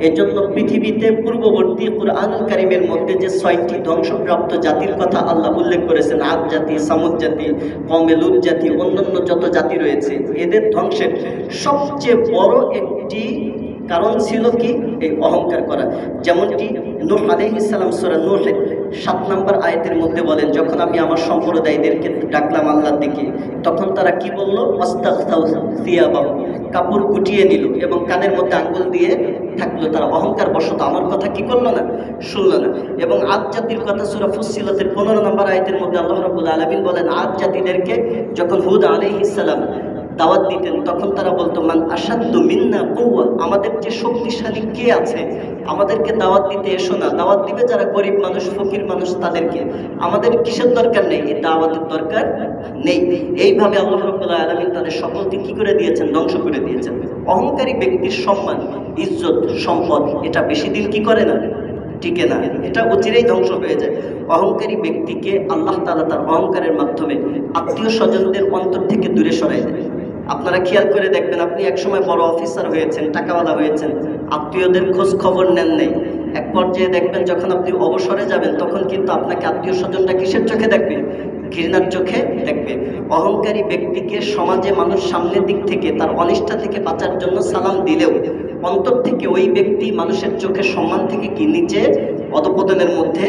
এজন্য পৃথিবীতে পূর্ববর্তী কুরআনুল কারীমের মধ্যে যে ৬টি ধ্বংসপ্রাপ্ত জাতির কথা আল্লাহ উল্লেখ করেছেন, আদ জাতি, সামুদ জাতি, কওমে লূত জাতি, অন্যান্য যত জাতি রয়েছে, এদের ধ্বংসের সবচেয়ে বড় একটি কারণ ছিল কি? এই অহংকার করা। যেমনটি নূহ আলাইহিস সালাম সূরা নূহের ৭ নম্বর আয়াতের মধ্যে বলেন, যখন আমি আমার সম্প্রদায়দেরকে ডাকলাম আল্লাহর দিকে, তখন তারা কি বলল? ওয়াস্তাগসাউ সিয়াবাহু, কাপড় গুটিয়ে নিল এবং কানের মধ্যে আঙ্গুল দিয়ে থাকলো। তারা অহংকার বশত আমার কথা কি করলো না? শুনলো না। এবং আদ জাতির কথা সূরা ফুসসিলাতের ১৫ নম্বর আয়াতের মধ্যে আল্লাহ রাব্বুল আলামিন বলেন, আদ জাতিদেরকে যখন হুদ আলাইহিস সালাম দাওয়াত দিতেন, তখন তারা বলতো, মান আশাদ্দু মিন্না কুওয়া, আমাদের যে শক্তিশালী কে আছে, আমাদেরকে দাওয়াত দিতে এসো না। দাওয়াত দিবে যারা গরিব মানুষ, ফকির মানুষ, তাদেরকে। আমাদের কিসের দরকার নেই? এই দাওয়াতের দরকার নেই। এইভাবে আল্লাহ রাব্বুল আলামিন তাদের সকলকে কি করে দিয়েছেন? ধ্বংস করে দিয়েছেন। অহংকারী ব্যক্তির সম্মান, ইজ্জত, সম্পদ এটা বেশি দিন কি করে না? টিকে না, এটা অচিরেই ধ্বংস হয়ে যায়। অহংকারী ব্যক্তিকে আল্লাহ তাআলা তার অহংকারের মাধ্যমে আত্মীয় স্বজনদের অন্তর থেকে দূরে সরাই দেয়। আপনারা খেয়াল করে দেখবেন, আপনি একসময় বড় অফিসার হয়েছেন, টাকাওয়ালা হয়েছেন, আত্মীয়দের খোঁজ খবর নেন নাই। এক পর্যায়ে দেখবেন যখন আপনি অবসরে যাবেন, তখন কিন্তু আপনাকে আত্মীয় স্বজনরা কিসের চোখে দেখবে? ঘৃণার চোখে দেখবে। অহংকারী ব্যক্তিকে সমাজে মানুষ সামনের দিক থেকে তার অনিষ্ঠা থেকে বাঁচার জন্য সালাম দিলেও অন্তর থেকে ওই ব্যক্তি মানুষের চোখে সম্মান থেকে কি নিচে অধঃপতনের মধ্যে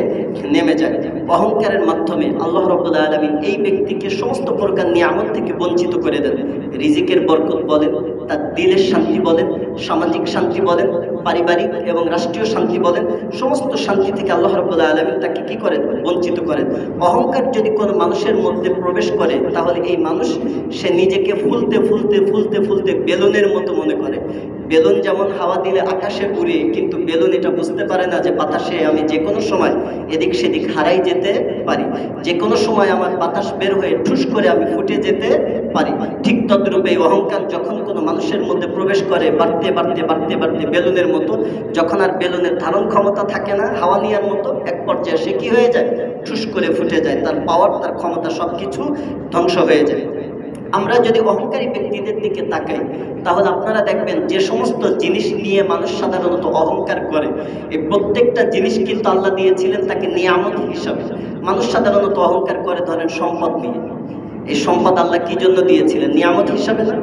নেমে যায়। অহংকারের মাধ্যমে আল্লাহ রাব্বুল আলামিন এই ব্যক্তিকে সমস্ত প্রকার নিয়ামত থেকে বঞ্চিত করে দেন। রিজিকের বরকত বলেন, তার দিলের শান্তি বলেন, সামাজিক শান্তি বলেন, পারিবারিক এবং রাষ্ট্রীয় শান্তি বলেন, সমস্ত শান্তি থেকে আল্লাহ রাব্বুল আলামিন তাকে কি করেন? বঞ্চিত করেন। অহংকার যদি কোনো মানুষের মধ্যে প্রবেশ করে, তাহলে এই মানুষ সে নিজেকে ফুলতে ফুলতে ফুলতে ফুলতে বেলুনের মতো মনে করে। বেলুন যেমন হাওয়া দিলে আকাশে উড়ে, কিন্তু বেলুন এটা বুঝতে পারে না যে বাতাসে আমি যে কোনো সময় এদিক সেদিক হারাই যেতে পারি, যে কোনো সময় আমার বাতাস বের হয়ে ঠুস করে আমি ফুটে যেতে পারি। ঠিক তদ্রূপে এই অহংকার যখন কোনো মানুষের মধ্যে প্রবেশ করে, বাড়তে বাড়তে বাড়তে বাড়তে বেলুনের মতো, যখন আর বেলুনের ধারণ ক্ষমতা থাকে না হাওয়া নেওয়ার মতো, এক পর্যায়ে সে কি হয়ে যায়? ঠুস করে ফুটে যায়। তার পাওয়ার, তার ক্ষমতা সব কিছু ধ্বংস হয়ে যায়। আমরা যদি অহংকারী ব্যক্তিদের দিকে তাকাই, তাহলে আপনারা দেখবেন যে সমস্ত জিনিস নিয়ে মানুষ সাধারণত অহংকার করে, এই প্রত্যেকটা জিনিস কিন্তু আল্লাহ দিয়েছিলেন তাকে নিয়ামত হিসাবে। মানুষ সাধারণত অহংকার করে, ধরেন সম্পদ নিয়ে। এই সম্পদ আল্লাহ কি জন্য দিয়েছিলেন? নিয়ামত হিসাবে না।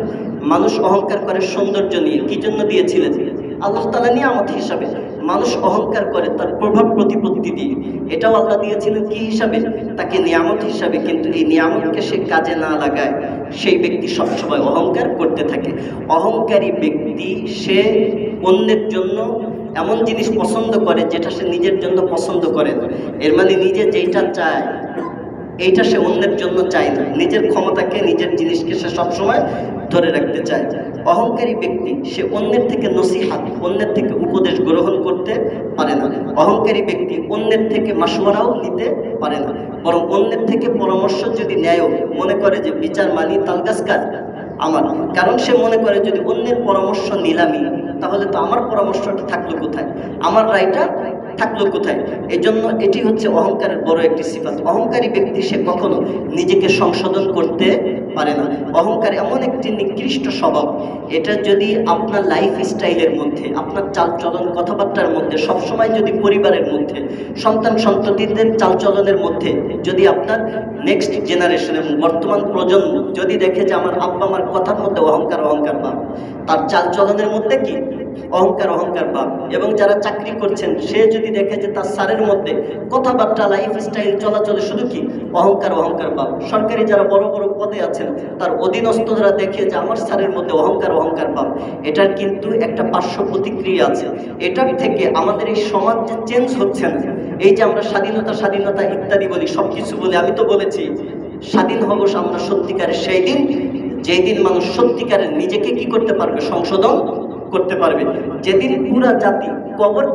মানুষ অহংকার করে সৌন্দর্য নিয়ে, কি জন্য দিয়েছিলেন? আল্লাহ তাআলা নিয়ামত হিসাবে। মানুষ অহংকার করে তার প্রভাব প্রতিপত্তি দিয়ে, এটাও আল্লাহ দিয়েছিলেন কি হিসাবে? তাকে নিয়ামত হিসাবে। কিন্তু এই নিয়ামতকে সে কাজে না লাগায়, সেই ব্যক্তি সবসময় অহংকার করতে থাকে। অহংকারী ব্যক্তি সে অন্যের জন্য এমন জিনিস পছন্দ করে যেটা সে নিজের জন্য পছন্দ করে না। এর মানে নিজে যেটা চায় এইটা সে অন্যের জন্য চায় না। নিজের ক্ষমতাকে, নিজের জিনিসকে সে সবসময় ধরে রাখতে চায়। অহংকারী ব্যক্তি সে অন্যের থেকে নসিহাত, অন্যের থেকে উপদেশ গ্রহণ করতে পারে না। অহংকারী ব্যক্তি অন্যের থেকে মাশওয়ারাও নিতে পারে না, বরং অন্যের থেকে পরামর্শ যদি নেয়ও মনে করে যে বিচার মানি তালগাছকার আমার। কারণ সে মনে করে যদি অন্যের পরামর্শ নিলামি, তাহলে তো আমার পরামর্শটা থাকলো কোথায়? আমার রায়টা থাকলো কোথায়? এজন্য এটি হচ্ছে অহংকারের বড় একটি সিফাত। অহংকারী ব্যক্তি সে কখনো নিজেকে সংশোধন করতে পারে না। অহংকার এমন একটি নিকৃষ্ট স্বভাব, এটা যদি আপনার লাইফ স্টাইলের মধ্যে, আপনার চালচলন কথাবার্তার মধ্যে, সবসময় যদি পরিবারের মধ্যে, সন্তান সন্ততিদের চালচলনের মধ্যে যদি আপনার নেক্সট জেনারেশন এবং বর্তমান প্রজন্ম যদি দেখে যে আমার আব্বা আমার কথার মধ্যে অহংকার অহংকার ভাব, তার চালচলনের মধ্যে কি অহংকার অহংকার ভাব, এবং যারা চাকরি করছেন সে যদি দেখে যে তার স্যারের মধ্যে কথাবার্তা, লাইফ স্টাইল, চলাচলে শুধু কি অহংকার অহংকার ভাব, সরকারি যারা বড় বড় পদে আছেন তার অধীনস্থরা দেখে যে আমার স্যারের মধ্যে অহংকার অহংকার ভাব, এটার কিন্তু একটা পার্শ্ব প্রতিক্রিয়া আছে। এটার থেকে আমাদের এই সমাজ যে চেঞ্জ হচ্ছে না, এই যে আমরা স্বাধীনতা স্বাধীনতা ইত্যাদি বলি, সব কিছু বলি, আমি তো বলেছি স্বাধীন হব আমরা সত্যিকারের সেই দিন, যেই দিন মানুষ সত্যিকারের নিজেকে কি করতে পারবে? সংশোধন করতে পারবে। যেদিন পুরা জাতি কবর